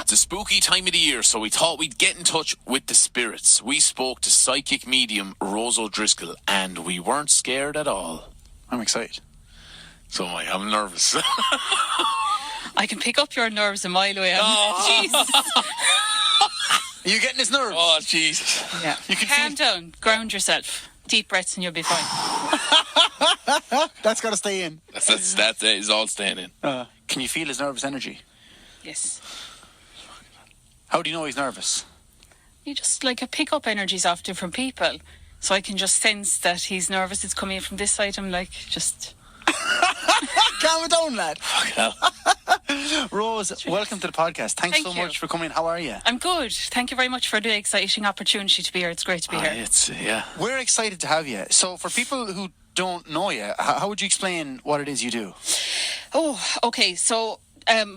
It's a spooky time of the year, so we thought we'd get in touch with the spirits. We spoke to psychic medium Rose O'Driscoll, and we weren't scared at all. I'm excited. So am I. I'm nervous. I can pick up your nerves a mile away. Jesus. Are you getting his nerves? Oh, Jesus. Yeah. You can Calm down. Ground yourself. Deep breaths and you'll be fine. That's got to stay in. That is all staying in. Can you feel his nervous energy? Yes. How do you know he's nervous? You just I pick up energies off different people. So I can just sense that he's nervous. It's coming in from this side. I'm just... Calm it down, lad. Fuck hell. Rose, welcome to the podcast. Thanks so much for coming. How are you? I'm good. Thank you very much for the exciting opportunity to be here. It's great to be here. We're excited to have you. So for people who don't know you, how would you explain what it is you do? Oh, okay. So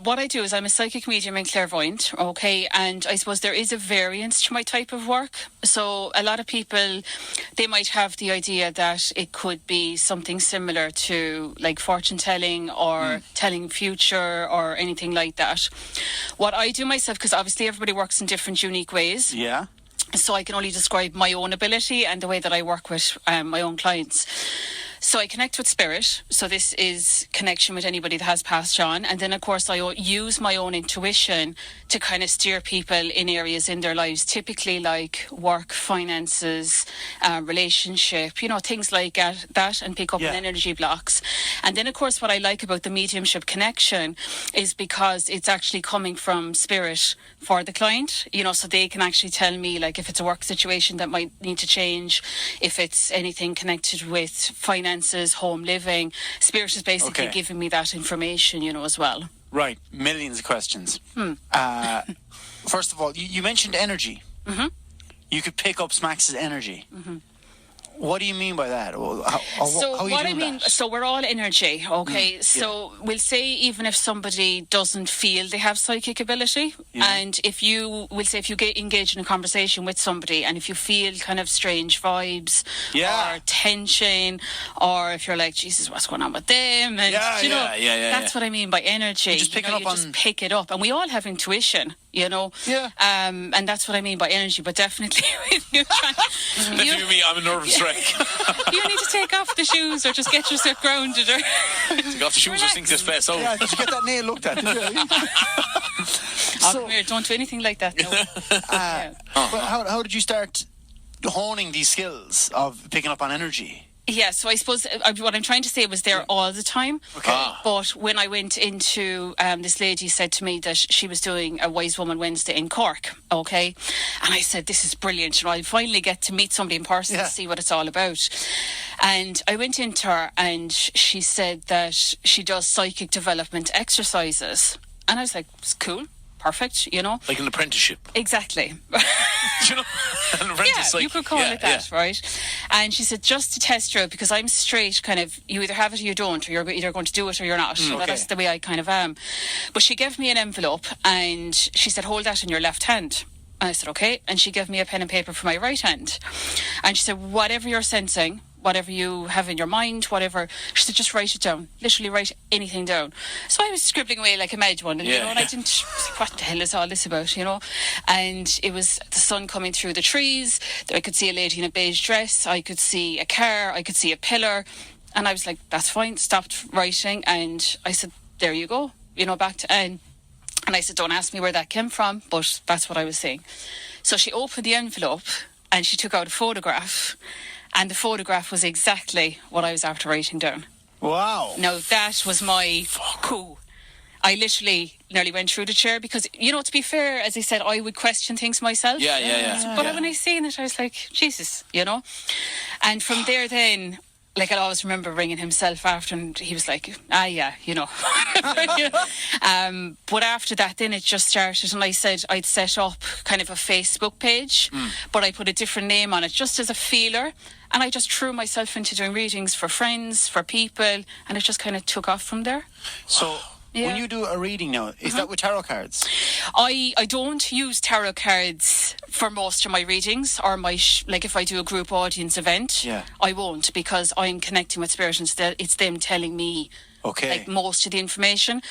what I do is I'm a psychic medium and clairvoyant, okay, and I suppose there is a variance to my type of work. So a lot of people, they might have the idea that it could be something similar to fortune telling or telling future or anything like that. What I do myself, because obviously everybody works in different unique ways. Yeah. So I can only describe my own ability and the way that I work with my own clients. So I connect with spirit. So this is connection with anybody that has passed on. And then, of course, I use my own intuition to kind of steer people in areas in their lives, typically like work, finances, relationship, things like that, and pick up on energy blocks. And then, of course, what I like about the mediumship connection is because it's actually coming from spirit for the client, so they can actually tell me, if it's a work situation that might need to change, if it's anything connected with finances, home living. Spirit is basically giving me that information, as well. Right. Millions of questions. First of all, you mentioned energy. Mm-hmm. You could pick up Smax's energy. Mm-hmm. What do you mean by that? So we're all energy, okay? So we'll say even if somebody doesn't feel they have psychic ability, and if you get engaged in a conversation with somebody, and if you feel kind of strange vibes or tension, or if you're like, Jesus, what's going on with them? And that's what I mean by energy. You just pick it up, and we all have intuition. And that's what I mean by energy. But definitely, I'm a nervous wreck. You need to take off the shoes or just get yourself grounded. Or take off the shoes or sink this place out. Yeah, did you get that nail looked at? Come here, don't do anything like that. No. But how did you start honing these skills of picking up on energy? Yeah, so I suppose what I'm trying to say was there all the time. Okay. But when I went into, this lady said to me that she was doing a Wise Woman Wednesday in Cork, okay? And I said, this is brilliant. I'll finally get to meet somebody in person to see what it's all about. And I went into her and she said that she does psychic development exercises. And I was like, it's cool. Perfect, Like an apprenticeship. Exactly. An apprentice. You could call it that, right? And she said, just to test you out, because I'm straight, kind of, you either have it or you don't, or you're either going to do it or you're not. That's the way I kind of am. But she gave me an envelope and she said, hold that in your left hand. And I said, okay. And she gave me a pen and paper for my right hand. And she said, whatever you're sensing, whatever you have in your mind, whatever, she said, just write it down. Literally write anything down. So I was scribbling away like a mad one, and and I didn't, what the hell is all this about, And it was the sun coming through the trees. I could see a lady in a beige dress. I could see a car. I could see a pillar. And I was like, that's fine. Stopped writing. And I said, there you go. Back to Anne. And I said, don't ask me where that came from, but that's what I was saying. So she opened the envelope and she took out a photograph. And the photograph was exactly what I was after writing down. Wow. Now, that was my coup. I literally nearly went through the chair because, to be fair, as I said, I would question things myself. Yeah. But when I seen it, I was like, Jesus, And from there then, I'll always remember ringing himself after, and he was like, But after that, then it just started, and I said I'd set up kind of a Facebook page, but I put a different name on it just as a feeler, and I just threw myself into doing readings for friends, for people, and it just kind of took off from there. So when you do a reading now, is that with tarot cards? I don't use tarot cards for most of my readings, or my if I do a group audience event, I won't, because I'm connecting with spirit and it's them telling me Okay. Like most of the information.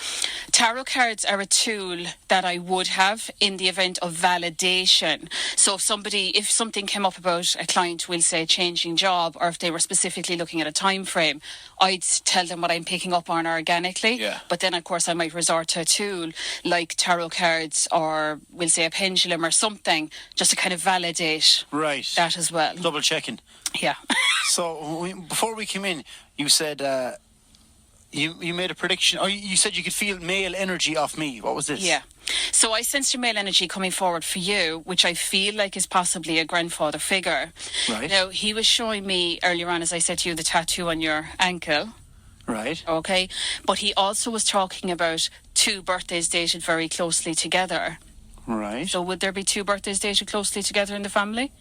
Tarot cards are a tool that I would have in the event of validation. So if something came up about a client, we'll say changing job, or if they were specifically looking at a time frame, I'd tell them what I'm picking up on organically. Yeah. But then, of course, I might resort to a tool like tarot cards, or we'll say a pendulum or something, just to kind of validate that as well. Double checking. Yeah. So before we came in, you said you made a prediction. Or you said you could feel male energy off me. What was this? Yeah. So I sensed a male energy coming forward for you, which I feel like is possibly a grandfather figure. Right. Now, he was showing me earlier on, as I said to you, the tattoo on your ankle. Right. Okay. But he also was talking about 2 birthdays dated very closely together. Right. So would there be 2 birthdays dated closely together in the family?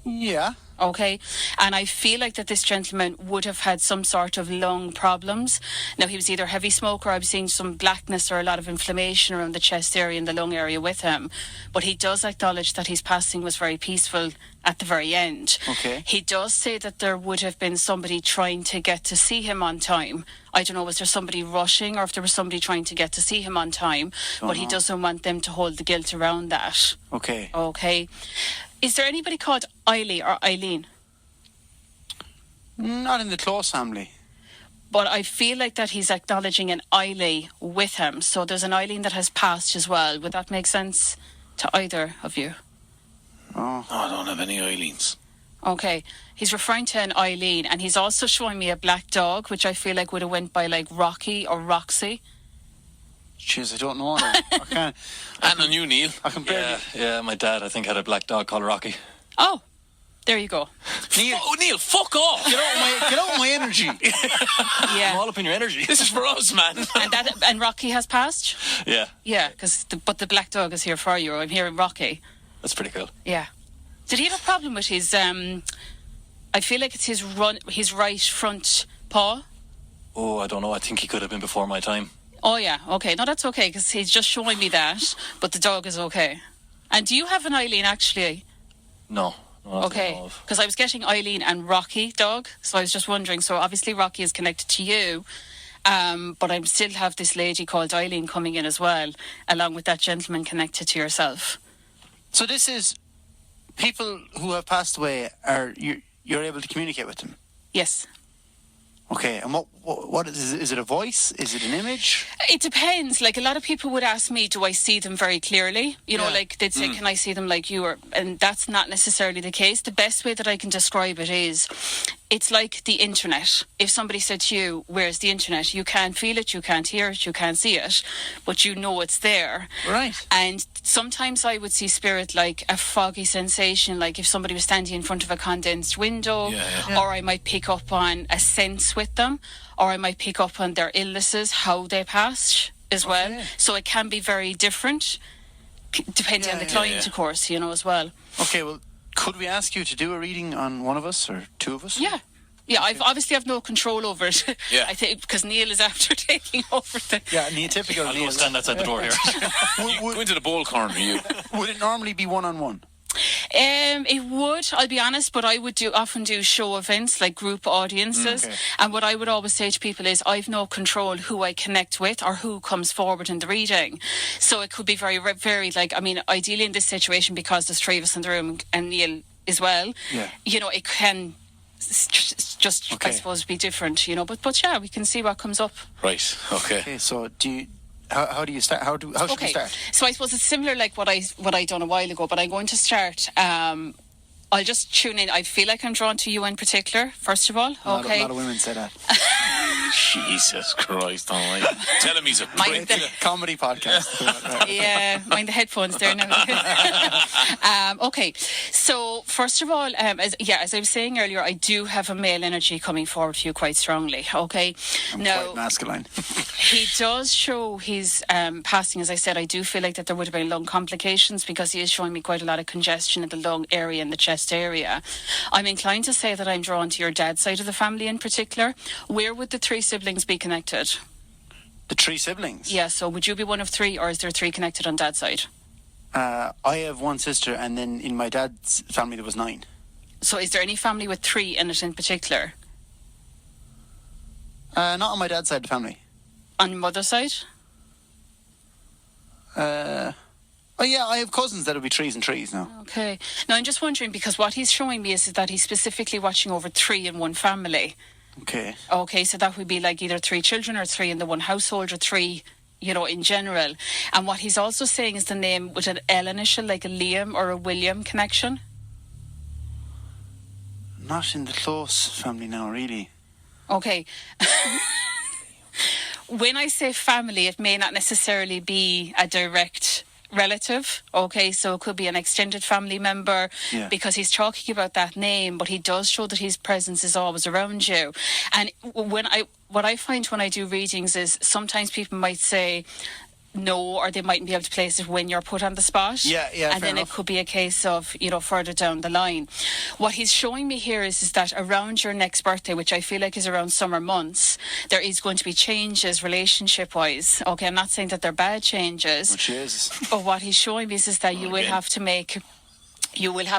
Yeah. Okay, and I feel like that this gentleman would have had some sort of lung problems. Now, he was either heavy smoker, I was seeing some blackness or a lot of inflammation around the chest area and the lung area with him. But he does acknowledge that his passing was very peaceful at the very end. Okay. He does say that there would have been somebody trying to get to see him on time. I don't know, was there somebody rushing or if there was somebody trying to get to see him on time? But he doesn't want them to hold the guilt around that. Okay. Okay. Is there anybody called Eiley or Eileen? Not in the close family. But I feel like that he's acknowledging an Eiley with him. So there's an Eileen that has passed as well. Would that make sense to either of you? Oh. No, I don't have any Eileens. Okay. He's referring to an Eileen, and he's also showing me a black dog, which I feel like would have went by like Rocky or Roxy. Jeez, I don't know. I can't. And on you, Neil. I can barely. Yeah, my dad, I think, had a black dog called Rocky. Oh, there you go. Neil, fuck off! Get out of my energy. Yeah. I'm all up in your energy. This is for us, man. And Rocky has passed? Yeah, Yeah, but the black dog is here for you. I'm hearing Rocky. that's pretty cool. Yeah. Did he have a problem with his, I feel like it's his right front paw? Oh, I don't know. I think he could have been before my time. Oh, yeah. Okay. No, that's okay, because he's just showing me that, but the dog is okay. And do you have an Eileen, actually? No. Not that I Okay. know of. Because I was getting Eileen and Rocky dog, so I was just wondering. So obviously Rocky is connected to you, but I still have this lady called Eileen coming in as well, along with that gentleman connected to yourself. So this is people who have passed away. You're able to communicate with them? Yes. Okay, and what is it a voice? Is it an image? It depends. Like, a lot of people would ask me, do I see them very clearly? You know, Yeah. like they'd say, can I see them like you? And that's not necessarily the case. The best way that I can describe it is, it's like the internet. If somebody said to you, where's the internet? You can't feel it, you can't hear it, you can't see it, but you know it's there. Right. And sometimes I would see spirit like a foggy sensation, like if somebody was standing in front of a condensed window, Yeah. or I might pick up on a sense with them, or I might pick up on their illnesses, how they passed as well. Okay. So it can be very different, depending on the client, of course, as well. Okay, well, could we ask you to do a reading on one of us or two of us? Yeah. Yeah, I've obviously have no control over it. Yeah. I think because Neil is after taking over the. Yeah, typical I'll go Neil. stand outside the door here. Go into the bowl corner, you. Would it normally be one-on-one? It would, I'll be honest, but I would often do show events, like group audiences. Okay. And what I would always say to people is, I've no control who I connect with or who comes forward in the reading. So it could be very, very, ideally in this situation, because there's 3 of us in the room and Neil as well, Yeah. it can just, Okay. I suppose, be different, but yeah, we can see what comes up. Right, okay. Okay, so how do you start? How should we start? So I suppose it's similar like what I done a while ago, but I'm going to start. I'll just tune in. I feel like I'm drawn to you in particular, first of all. A Okay. lot of women say that. Jesus Christ, all right. Tell him he's a Mind prick. the- Comedy podcast. Yeah, mind the headphones there now. Okay, so first of all, as I was saying earlier, I do have a male energy coming forward for you quite strongly. Okay, I'm now quite masculine. he does show his passing. As I said, I do feel like that there would have been lung complications, because he is showing me quite a lot of congestion in the lung area and the chest area. I'm inclined to say that I'm drawn to your dad's side of the family in particular. Where would the 3 siblings be connected? The 3 siblings? Yeah, so would you be one of 3, or is there 3 connected on dad's side? I have 1 sister, and then in my dad's family there was 9. So is there any family with 3 in it in particular? Not on my dad's side of the family. On your mother's side? Oh yeah, I have cousins that'll be trees and trees now. Okay. Now, I'm just wondering, because what he's showing me is that he's specifically watching over 3 in one family. Okay. Okay, so that would be like either 3 children or 3 in the one household or 3, in general. And what he's also saying is the name with an L initial, like a Liam or a William connection. Not in the close family now, really. Okay. When I say family, it may not necessarily be a direct relative. Okay, so it could be an extended family member, because he's talking about that name, but he does show that his presence is always around you. And what I find when I do readings is sometimes people might say no, or they mightn't be able to place it when you're put on the spot. Yeah, and then enough. it could be a case of, further down the line. What he's showing me here is that around your next birthday, which I feel like is around summer months, there is going to be changes relationship-wise. Okay, I'm not saying that they're bad changes. Which is. But what he's showing me is that you will have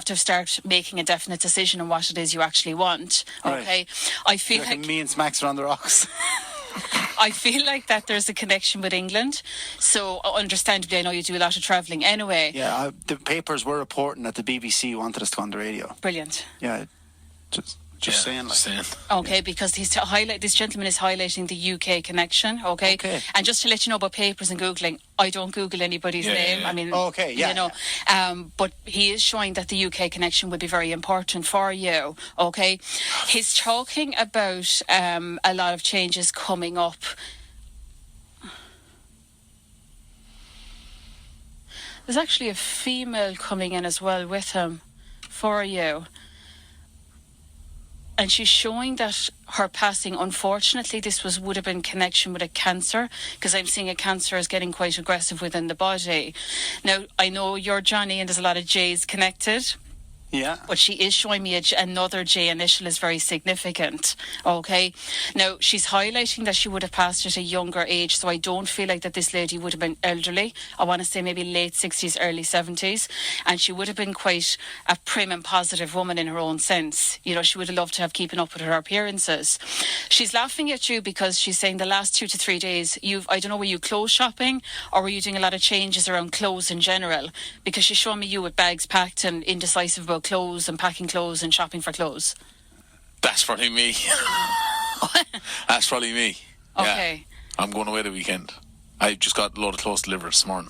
to start making a definite decision on what it is you actually want. Okay, Right. I feel like me and Smacks are on the rocks. I feel like that there's a connection with England. So understandably, I know you do a lot of travelling anyway. Yeah, the papers were reporting that the BBC wanted us to go on the radio. Brilliant. Yeah, just saying. Okay, because this gentleman is highlighting the UK connection. Okay. And just to let you know about papers and Googling, I don't Google anybody's name. I mean, but he is showing that the UK connection would be very important for you. Okay. He's talking about a lot of changes coming up. There's actually a female coming in as well with him for you. And she's showing that her passing, unfortunately, this would have been connection with a cancer, because I'm seeing a cancer is getting quite aggressive within the body. Now, I know you're Johnny and there's a lot of J's connected. Yeah. But she is showing me another J initial is very significant. Okay. Now, she's highlighting that she would have passed at a younger age, so I don't feel like that this lady would have been elderly. I want to say maybe late 60s, early 70s. And she would have been quite a prim and positive woman in her own sense. She would have loved to have keeping up with her appearances. She's laughing at you because she's saying the last 2 to 3 days, I don't know, were you clothes shopping or were you doing a lot of changes around clothes in general? Because she's showing me you with bags packed and indecisive about clothes and packing clothes and shopping for clothes. That's probably me. That's probably me. Okay. Yeah. I'm going away the weekend. I just got a load of clothes delivered this morning.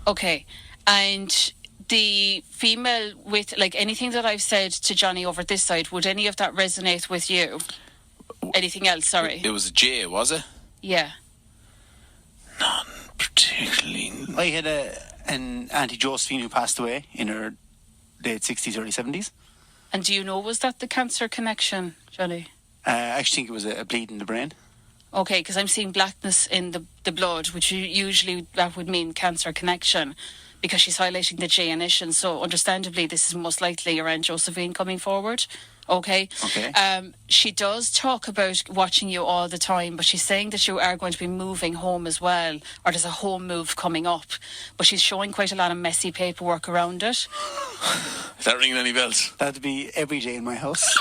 Okay. And the female with, like, anything that I've said to Johnny over this side, would any of that resonate with you? Anything else? Sorry. It was a J, was it? Yeah. None particularly. I had an Auntie Josephine who passed away in her late 60s, early 70s. And do you know, was that the cancer connection, Johnny? I actually think it was a bleed in the brain. Okay, because I'm seeing blackness in the blood, which usually that would mean cancer connection, because she's highlighting the J initial. So understandably, this is most likely around Josephine coming forward. Okay. She does talk about watching you all the time, but she's saying that you are going to be moving home as well, or there's a home move coming up. But she's showing quite a lot of messy paperwork around it. Is that ringing any bells? That'd be every day in my house.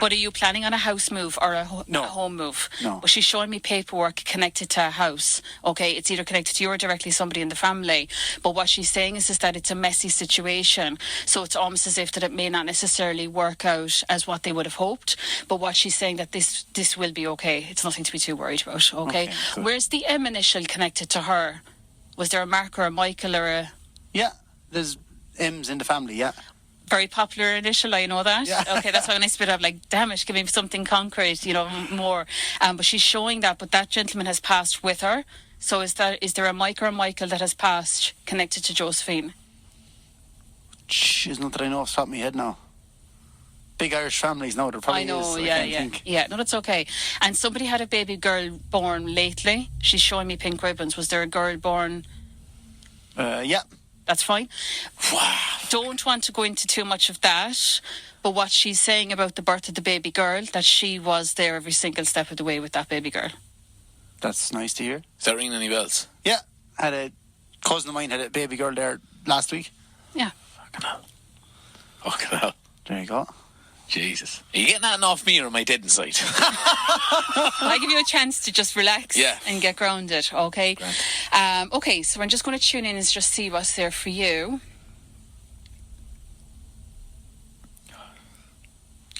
But are you planning on a house move or a home move? No. But she's showing me paperwork connected to a house. Okay, it's either connected to you or directly somebody in the family. But what she's saying is that it's a messy situation. So it's almost as if that it may not necessarily work out as what they would have hoped. But what she's saying that this will be okay. It's nothing to be too worried about. Okay. Good. Where's the M initial connected to her? Was there a Mark or a Michael or a... Yeah, there's M's in the family, yeah. Very popular initial, I know that. Yeah. Okay, that's why when I spit out, like, damn it, give me something concrete, more. But she's showing that, but that gentleman has passed with her. So is there a Mike or a Michael that has passed connected to Josephine? Jeez, not that I know off the top of my head now. Big Irish families, no, there probably I know, is. yeah. No, that's okay. And somebody had a baby girl born lately. She's showing me pink ribbons. Was there a girl born? Yeah. That's fine. Don't want to go into too much of that, but what she's saying about the birth of the baby girl, that she was there every single step of the way with that baby girl. That's nice to hear. Is that ringing any bells? Yeah. Had a cousin of mine had a baby girl there last week. Yeah. Fucking hell. There you go. Jesus. Are you getting that off me or am I dead inside? I give you a chance to just relax Yeah. and get grounded, okay? Grand. Okay, so I'm just going to tune in and just see what's there for you.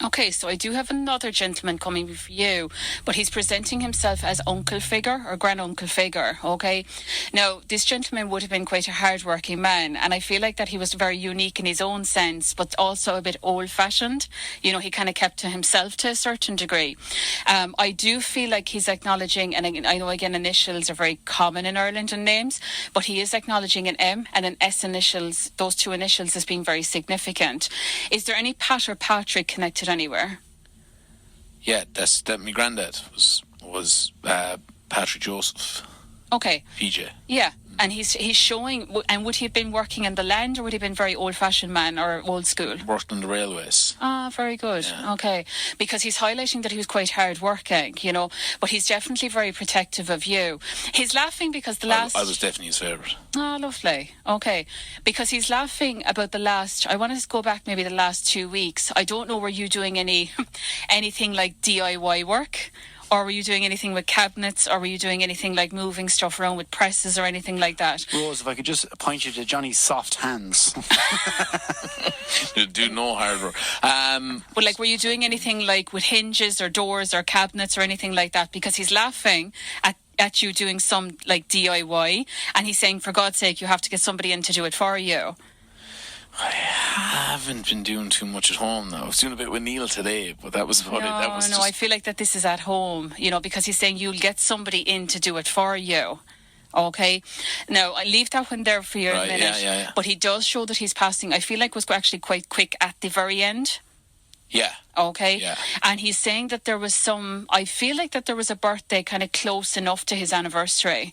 Okay, so I do have another gentleman coming for you, but he's presenting himself as uncle figure or granduncle figure, okay? Now, this gentleman would have been quite a hard-working man, and I feel like that he was very unique in his own sense, but also a bit old-fashioned. You know, he kind of kept to himself to a certain degree. I do feel like he's acknowledging, and I know, again, initials are very common in Ireland in names, but he is acknowledging an M and an S initials, those two initials as being very significant. Is there any Pat or Patrick connected anywhere? Yeah, that my granddad was Patrick Joseph, Okay, PJ. yeah, and he's showing. And would he have been working in the land, or would he have been very old-fashioned man or old school? Worked on the railways. Ah, very good. Yeah. Okay, because he's highlighting that he was quite hard-working, you know, but he's definitely very protective of you. He's laughing because the last. I was definitely his favourite. Oh, lovely. Okay. Because he's laughing about the last, I want to go back maybe the last 2 weeks. I don't know, were you doing anything like DIY work? Or were you doing anything with cabinets? Or were you doing anything like moving stuff around with presses or anything like that? Rose, if I could just point you to Johnny's soft hands. Do no hard work. But like, were you doing anything like with hinges or doors or cabinets or anything like that? Because he's laughing at you doing some like DIY, and he's saying, for God's sake, you have to get somebody in to do it for you. I haven't been doing too much at home now. I was doing a bit with Neil today, but that was about it. That was No, I feel like that this is at home, you know, because he's saying you'll get somebody in to do it for you. Okay. Now, I leave that one there for you in a minute. Yeah. But he does show that he's passing. I feel like was actually quite quick at the very end. Yeah. Okay. Yeah. And he's saying that there was I feel like that there was a birthday kind of close enough to his anniversary.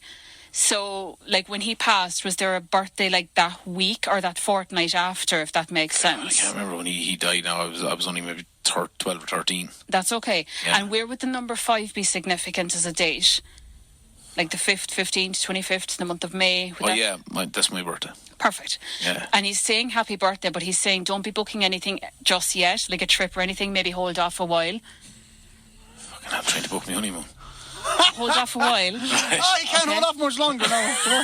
So, like, when he passed, was there a birthday like that week or that fortnight after, if that makes sense? I can't remember when he died now. I was only maybe 12 or 13. That's okay. Yeah. And where would the number 5 be significant as a date? Like the 5th, 15th, 25th, the month of May? That's my birthday. Perfect. Yeah. And he's saying happy birthday, but he's saying don't be booking anything just yet, like a trip or anything. Maybe hold off a while. Fucking I'm trying to book my honeymoon. Hold off a while. Oh, you can't hold off much longer now.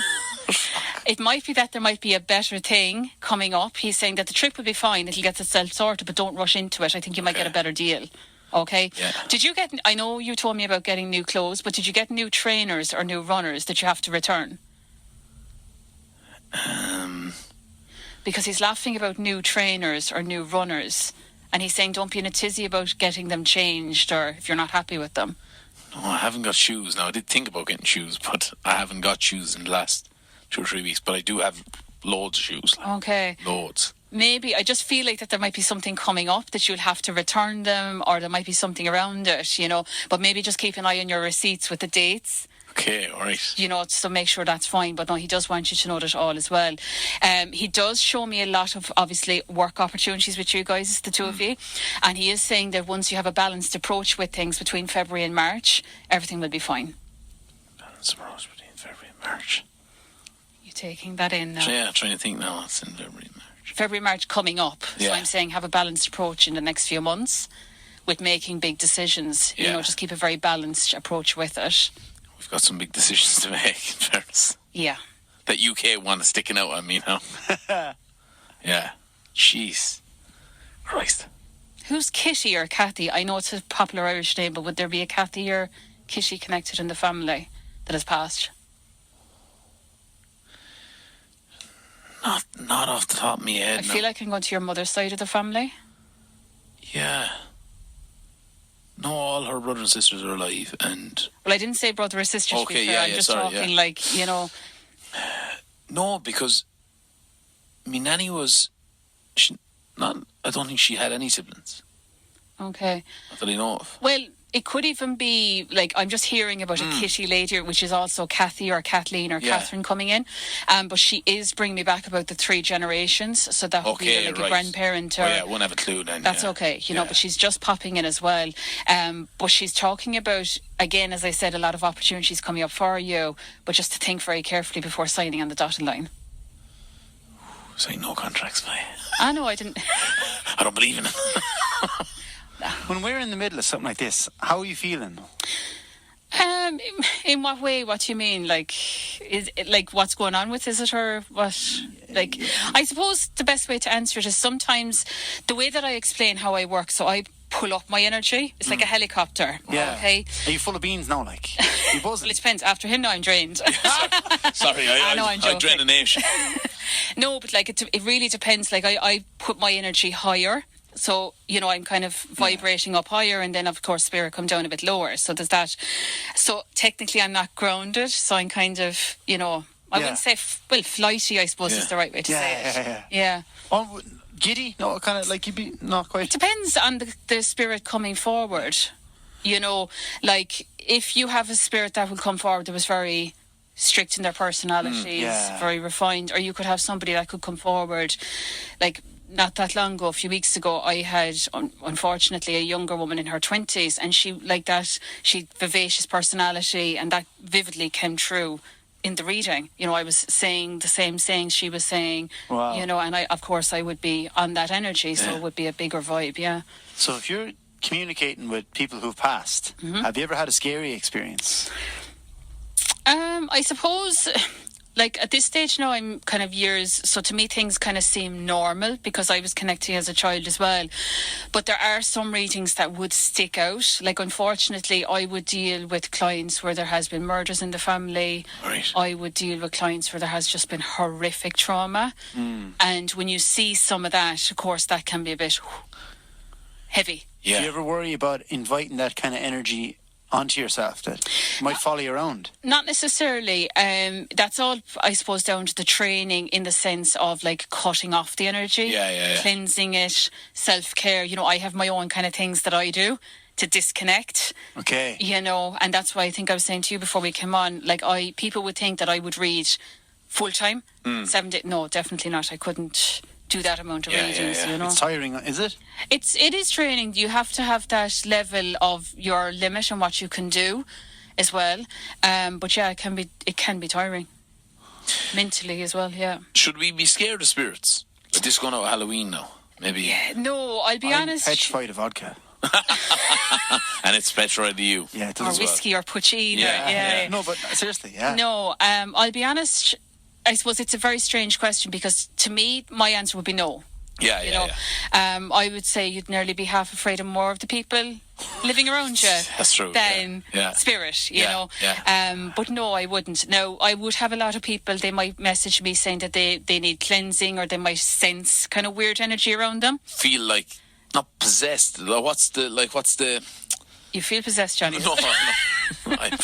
It might be that there might be a better thing coming up. He's saying that the trip will be fine. It'll get itself sorted, but don't rush into it. I think you might get a better deal. Okay? Yeah. Did you get... I know you told me about getting new clothes, but did you get new trainers or new runners that you have to return? Because he's laughing about new trainers or new runners, and he's saying don't be in a tizzy about getting them changed or if you're not happy with them. No, I haven't got shoes. Now, I did think about getting shoes, but I haven't got shoes in the last 2 or 3 weeks. But I do have loads of shoes. Okay. Loads. Maybe, I just feel like that there might be something coming up that you'll have to return them, or there might be something around it, you know. But maybe just keep an eye on your receipts with the dates. Okay, all right. You know, so make sure that's fine. But no, he does want you to know that all as well. He does show me a lot of, obviously, work opportunities with you guys, the two of you. And he is saying that once you have a balanced approach with things between February and March, everything will be fine. Balanced approach between February and March. You taking that in now? Yeah, trying to think now. It's in February and March. February, March coming up. So Yeah. I'm saying have a balanced approach in the next few months with making big decisions. You Yeah. know, just keep a very balanced approach with it. We've got some big decisions to make, in fairness. Yeah. That UK one is sticking out on me now. Yeah. Jeez. Christ. Who's Kitty or Kathy? I know it's a popular Irish name, but would there be a Kathy or Kitty connected in the family that has passed? Not off the top of my head. I feel like I'm going to your mother's side of the family. Yeah. No, all her brothers and sisters are alive, and Well, I didn't say brother or sister, to Okay, be fair. yeah, I'm yeah, just sorry, talking yeah. like, you know... no, because my nanny was not. I don't think she had any siblings. Okay. Not that I know of. Well, it could even be, like, I'm just hearing about a Kitty later, which is also Kathy or Kathleen or Yeah. Catherine coming in. But she is bringing me back about the 3 generations. So that would be Okay, either like right. a grandparent or... Oh yeah, won't have a clue then. That's yeah. okay, you know, Yeah. but she's just popping in as well. But she's talking about, again, as I said, a lot of opportunities coming up for you, but just to think very carefully before signing on the dotted line. Saying no contracts, mate. I know, I didn't... I don't believe in it. When we're in the middle of something like this, how are you feeling? In what way? What do you mean? Like, is it like what's going on with? Is it or what? Like, I suppose the best way to answer it is sometimes the way that I explain how I work. So I pull up my energy. It's like a helicopter. Yeah. Okay. Are you full of beans now? Like, you buzzing? Well, it depends. After him, now I'm drained. Sorry, I know, I'm I drain a joking. nation. No, but like it really depends. Like I put my energy higher. So, I'm kind of vibrating up higher, and then, of course, spirit come down a bit lower. So there's that. So technically, I'm not grounded. So I'm kind of, I wouldn't say, flighty, I suppose is the right way to say it. Yeah. Oh, giddy? No, kind of like you'd be not quite. Depends on the spirit coming forward. Like if you have a spirit that will come forward that was very strict in their personalities, very refined, or you could have somebody that could come forward, like not that long ago, a few weeks ago, I had, unfortunately, a younger woman in her 20s, and she, like that, she vivacious personality, and that vividly came through in the reading. I was saying the same things she was saying, and I, of course, I would be on that energy, so it would be a bigger vibe, yeah. So if you're communicating with people who've passed, have you ever had a scary experience? I suppose, like at this stage now, I'm kind of years, so to me things kind of seem normal because I was connecting as a child as well. But there are some readings that would stick out. Like unfortunately, I would deal with clients where there has been murders in the family. Right. I would deal with clients where there has just been horrific trauma. And when you see some of that, of course, that can be a bit heavy. Yeah. Do you ever worry about inviting that kind of energy onto yourself that might follow you around? Not necessarily. That's all, I suppose, down to the training in the sense of like cutting off the energy, cleansing it, self-care. I have my own kind of things that I do to disconnect. Okay. And that's why I think I was saying to you before we came on, like people would think that I would read full time, 7 days. No, definitely not. I couldn't do that amount of readings, It's tiring, is it? It is training. You have to have that level of your limit and what you can do as well. But yeah, it can be tiring. Mentally as well, yeah. Should we be scared of spirits? But this is going out of Halloween now. Maybe. Yeah, no, I'll be honest. Petrified of vodka. And it's petrified to you. Yeah, it Or does. whiskey or poutine. Yeah. No, but seriously, yeah. No, I'll be honest. I suppose it's a very strange question because to me, my answer would be no. Yeah. I would say you'd nearly be half afraid of more of the people living around you That's true. than spirit, you know. Yeah. But no, I wouldn't. Now, I would have a lot of people, they might message me saying that they need cleansing or they might sense kind of weird energy around them. Feel like, not possessed. What's the... You feel possessed, Johnny? No. I've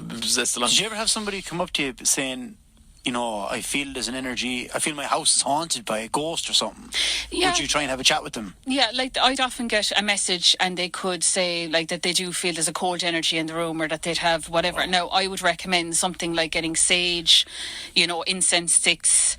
been possessed a long Did you ever have somebody come up to you saying, I feel there's an energy, I feel my house is haunted by a ghost or something? Yeah. Would you try and have a chat with them? Yeah, like I'd often get a message and they could say like that they do feel there's a cold energy in the room or that they'd have whatever. Wow. Now, I would recommend something like getting sage, incense sticks,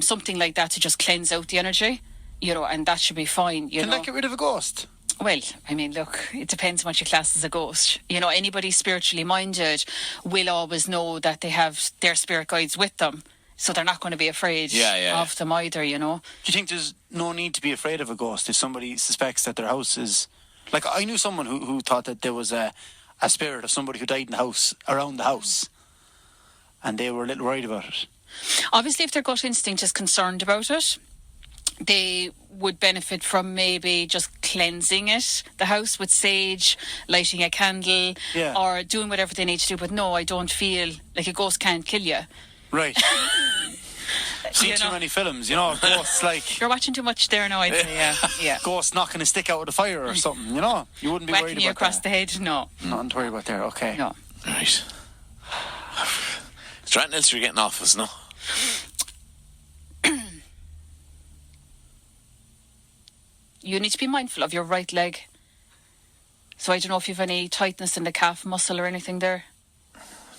something like that to just cleanse out the energy, and that should be fine. Can that get rid of a ghost? Well, I mean, look, it depends on what you class as a ghost. Anybody spiritually minded will always know that they have their spirit guides with them. So they're not going to be afraid of them either, Do you think there's no need to be afraid of a ghost if somebody suspects that their house is... Like, I knew someone who thought that there was a spirit of somebody who died in the house, around the house. And they were a little worried about it. Obviously, if their gut instinct is concerned about it, they would benefit from maybe just cleansing the house with sage, lighting a candle, or doing whatever they need to do. But no, I don't feel like a ghost can't kill you. Right. Seen too many films, ghosts like... You're watching too much there now, I'd say, yeah. Ghosts knocking a stick out of the fire or something, You wouldn't be worried Whacking you about across that. the head, no. Nothing to worry about there, okay. No. Right. Is there anything else you're getting off us, no? You need to be mindful of your right leg. So I don't know if you've any tightness in the calf muscle or anything there.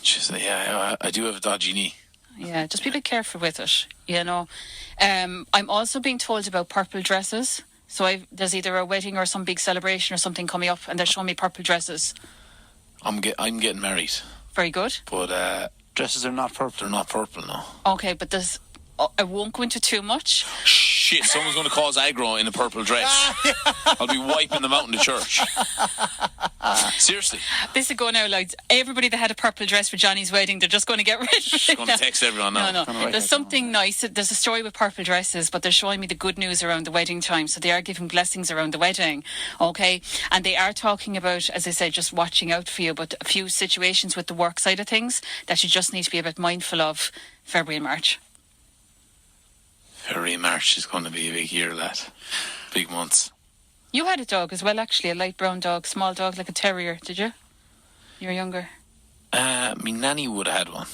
Jeez, I do have a dodgy knee. Yeah, just be a bit careful with it, I'm also being told about purple dresses. So there's either a wedding or some big celebration or something coming up and they're showing me purple dresses. I'm getting married. Very good. But dresses are not purple. They're not purple, no. Okay, but I won't go into too much. shit, someone's going to cause aggro in a purple dress. I'll be wiping them out in the church. Seriously. This is going out like everybody that had a purple dress for Johnny's wedding, they're just going to get rid of it. Just going to text everyone now. No. There's something nice. There's a story with purple dresses, but they're showing me the good news around the wedding time. So they are giving blessings around the wedding. Okay. And they are talking about, as I said, just watching out for you, but a few situations with the work side of things that you just need to be a bit mindful of February and March. February and March is going to be a big year, lad. Big months. You had a dog as well, actually, a light brown dog, small dog, like a terrier, did you? You were younger. My nanny would have had one.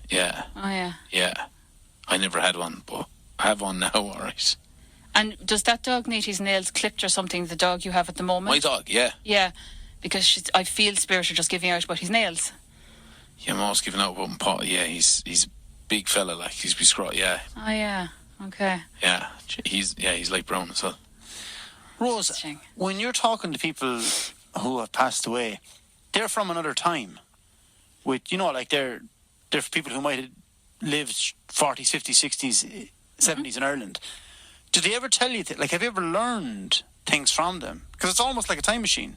Yeah. Oh, yeah. Yeah. I never had one, but I have one now, all right. And does that dog need his nails clipped or something, the dog you have at the moment? My dog, yeah. Yeah, because I feel Spirit are just giving out about his nails. Yeah, I'm always giving out about him. Yeah, he's a big fella, like, he's bescrot, yeah. Oh, yeah. Okay. Yeah, he's light brown as well. Rose, when you're talking to people who have passed away, they're from another time. With, you know, like they're people who might have lived 40s, 50s, 60s, 70s in Ireland. Do they ever tell you, like, have you ever learned things from them? Because it's almost like a time machine.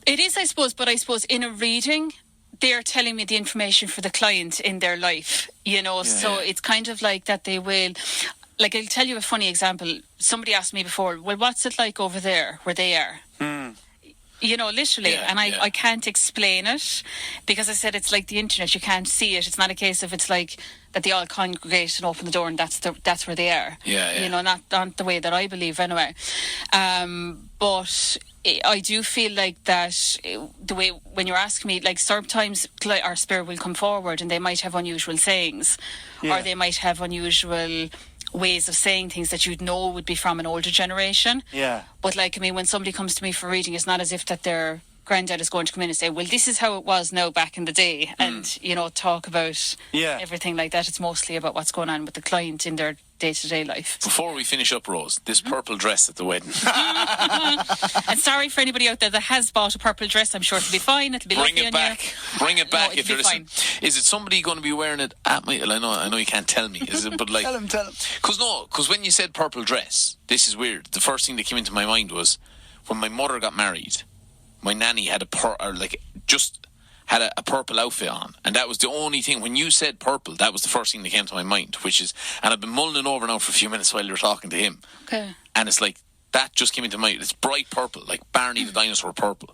It is, I suppose, but I suppose in a reading, they're telling me the information for the client in their life, you know, so it's kind of like that they will... Like, I'll tell you a funny example. Somebody asked me before, well, what's it like over there where they are? You know, literally. I can't explain it because I said it's like the internet. You can't see it. It's not a case of it's like that they all congregate and open the door and that's where they are. You know, not the way that I believe anyway. But I do feel like that the way when you're asking me, like sometimes our spirit will come forward and they might have unusual sayings or they might have unusual ways of saying things that you'd know would be from an older generation. Yeah. But like, I mean, when somebody comes to me for reading, it's not as if that their granddad is going to come in and say, well, this is how it was now back in the day and, you know, talk about everything like that. It's mostly about what's going on with the client in their day-to-day life. Before we finish up, Rose, this purple dress at the wedding. And sorry for anybody out there that has bought a purple dress. I'm sure it'll be fine. It'll be lovely on you. Bring it back if you're listening. Is it somebody going to be wearing it at me? I know you can't tell me. Is it? But like, tell him. Because when you said purple dress, this is weird. The first thing that came into my mind was when my mother got married. My nanny had a purple outfit on, and that was the only thing. When you said purple, that was the first thing that came to my mind. And I've been mulling it over now for a few minutes while you were talking to him. Okay. And it's like that just came into mind. It's bright purple, like Barney the dinosaur purple.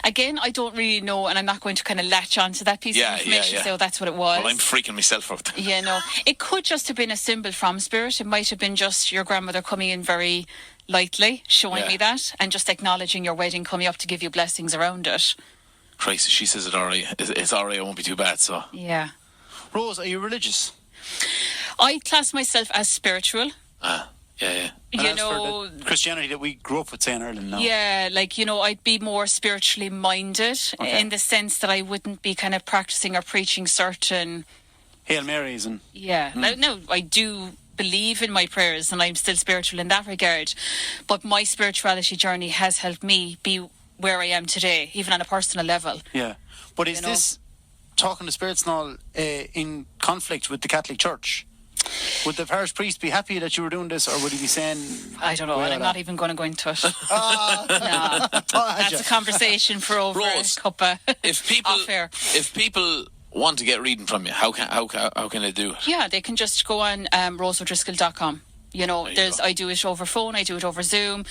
Again, I don't really know, and I'm not going to kind of latch on to that piece of information and say, oh, that's what it was. Well, I'm freaking myself out. Yeah, no. It could just have been a symbol from Spirit. It might have been just your grandmother coming in very lightly, showing me that, and just acknowledging your wedding coming up to give you blessings around it. Christ, she says it alright. It's alright, it won't be too bad, so. Yeah. Rose, are you religious? I class myself as spiritual. Yeah. You know, for the Christianity that we grew up with, say, in Ireland now. Yeah, like, you know, I'd be more spiritually minded in the sense that I wouldn't be kind of practicing or preaching certain Hail Marys and... Yeah. No, I do believe in my prayers and I'm still spiritual in that regard. But my spirituality journey has helped me be where I am today, even on a personal level. Yeah. But is this talking to spirits and all in conflict with the Catholic Church? Would the parish priest be happy that you were doing this, or would he be saying... I don't know, and I'm not even going to go into it. No. That's a conversation for over Rose, a cuppa. If people want to get reading from you, how can they do it? Yeah, they can just go on roseodriscoll.com. You know, I do it over phone, I do it over Zoom.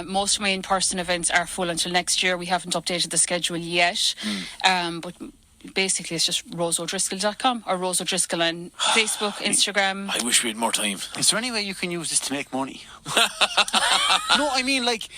Most of my in-person events are full until next year. We haven't updated the schedule yet. But basically it's just roseodriscoll.com or Rose O'Driscoll on Facebook, Instagram. I wish we had more time. Is there any way you can use this to make money? No, I mean, like,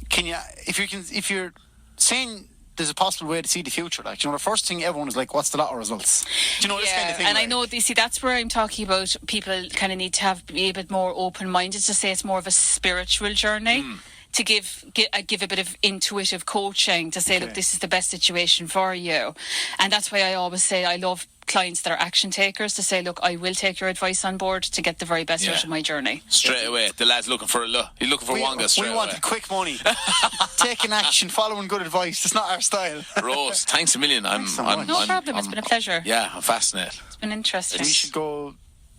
can you, if you're saying there's a possible way to see the future, like, you know, the first thing everyone is like, what's the lotto results? Do you know, this kind of thing? And I know, you see, that's where I'm talking about people kind of need to be a bit more open-minded to say it's more of a spiritual journey. To give a bit of intuitive coaching to say, look, this is the best situation for you. And that's why I always say I love clients that are action takers to say, look, I will take your advice on board to get the very best out of my journey. Straight away. The lad's looking for he's looking for Wonga straight away. We wanted quick money. Taking action, following good advice. It's not our style. Rose, thanks a million. No problem. It's been a pleasure. Yeah, I'm fascinated. It's been interesting. We should go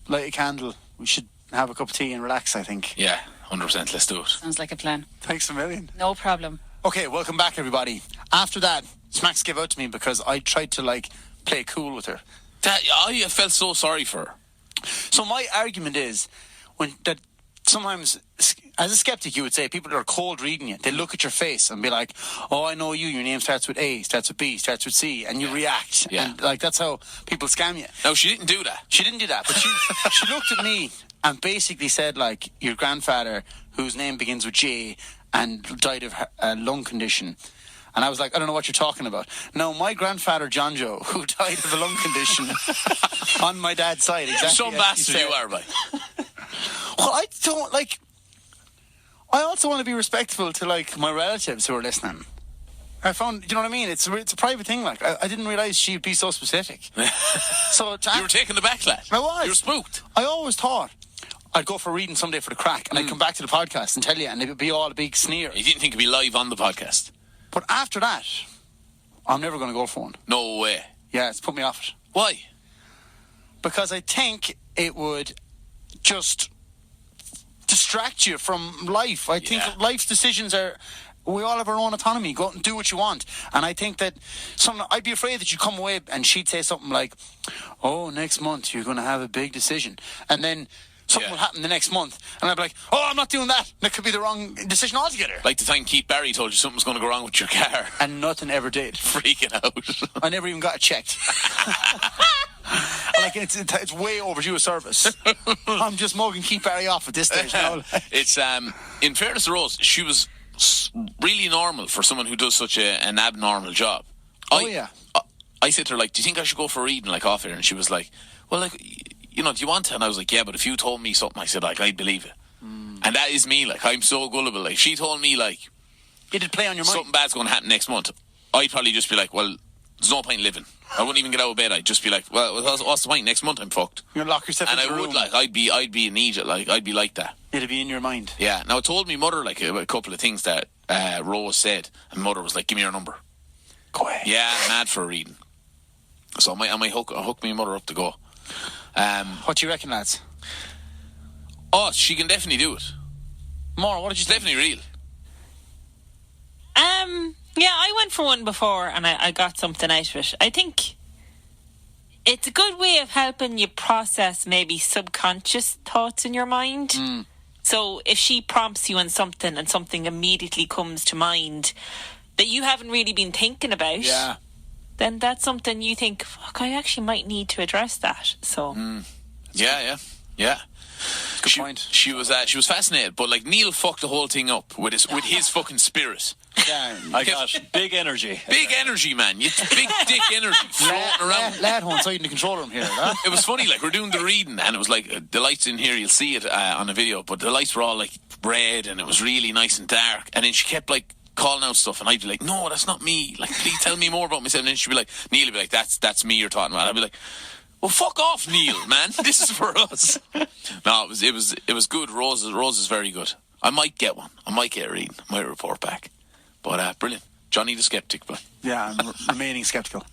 light a candle. We should have a cup of tea and relax, I think. Yeah, 100%. Let's do it. Sounds like a plan. Thanks a million. No problem. Okay, welcome back, everybody. After that, Smacks gave out to me because I tried to, play cool with her. I felt so sorry for her. So my argument is that sometimes, as a skeptic, you would say people that are cold reading you, they look at your face and be like, oh, I know you, your name starts with A, starts with B, starts with C, and you react. Yeah. And, that's how people scam you. No, she didn't do that. She didn't do that, but she looked at me and basically said, your grandfather, whose name begins with J, and died of a lung condition. And I was like, I don't know what you're talking about. No, my grandfather, John Joe, who died of a lung condition on my dad's side. Exactly. Some bastard you are, mate. Well, I don't, I also want to be respectful to, my relatives who are listening. I found, you know what I mean? It's a private thing, I didn't realise she'd be so specific. So you were taking the backlash. I was. You were spooked. I always thought I'd go for a reading someday for the crack, and I'd come back to the podcast and tell you, and it would be all a big sneer. You didn't think it'd be live on the podcast? But after that, I'm never going to go for one. No way. Yeah, it's put me off it. Why? Because I think it would just distract you from life. I think life's decisions we all have our own autonomy. Go out and do what you want. And I think that I'd be afraid that you'd come away and she'd say something like, oh, next month you're going to have a big decision. And then something will happen the next month. And I'd be like, oh, I'm not doing that. That could be the wrong decision altogether. Like the time Keith Barry told you something's going to go wrong with your car. And nothing ever did. Freaking out. I never even got it checked. It's way overdue a service. I'm just mugging Keith Barry off at this stage now. It's in fairness to Rose, she was really normal for someone who does such an abnormal job. I said to her, do you think I should go for a reading off here? And she was like, well, do you want to? And I was like, yeah, but if you told me something, I said, I'd believe it. And that is me, I'm so gullible. She told me, it'd play on your mind. Something bad's going to happen next month. I'd probably just be like, well, there's no point in living. I wouldn't even get out of bed. I'd just be like, well, what's the point? Next month I'm fucked. You'll lock yourself in the room. And I would, I'd be an idiot. I'd be like that. It'd be in your mind. Yeah. Now, it told me mother, a couple of things that Rose said. And mother was like, give me your number. Go ahead. Yeah, I'm mad for a reading. So I might hook me mother up to go. What do you reckon, lads? Oh, she can definitely do it. Maura, what did you think? Definitely real. Yeah, I went for one before and I got something out of it. I think it's a good way of helping you process maybe subconscious thoughts in your mind. So if she prompts you on something and something immediately comes to mind that you haven't really been thinking about, then that's something you think, fuck, I actually might need to address that. So Yeah. Good point. She was fascinated, but Neil fucked the whole thing up with his fucking spirit. Yeah. I got big energy. Big energy, man. You big dick energy floating around. Lad inside in the control room here. Huh? It was funny, we're doing the reading, and it was the lights in here, you'll see it on the video, but the lights were all red, and it was really nice and dark. And then she kept calling out stuff, and I'd be like, no, that's not me. Please tell me more about myself. And then she'd be like, Neil would be like, that's me you're talking about. I'd be like, well, fuck off, Neil, man. This is for us. No, it was good. Rose is very good. I might get one. I might get a reading. I might report back. But brilliant. Johnny the Skeptic, but yeah, I'm remaining skeptical.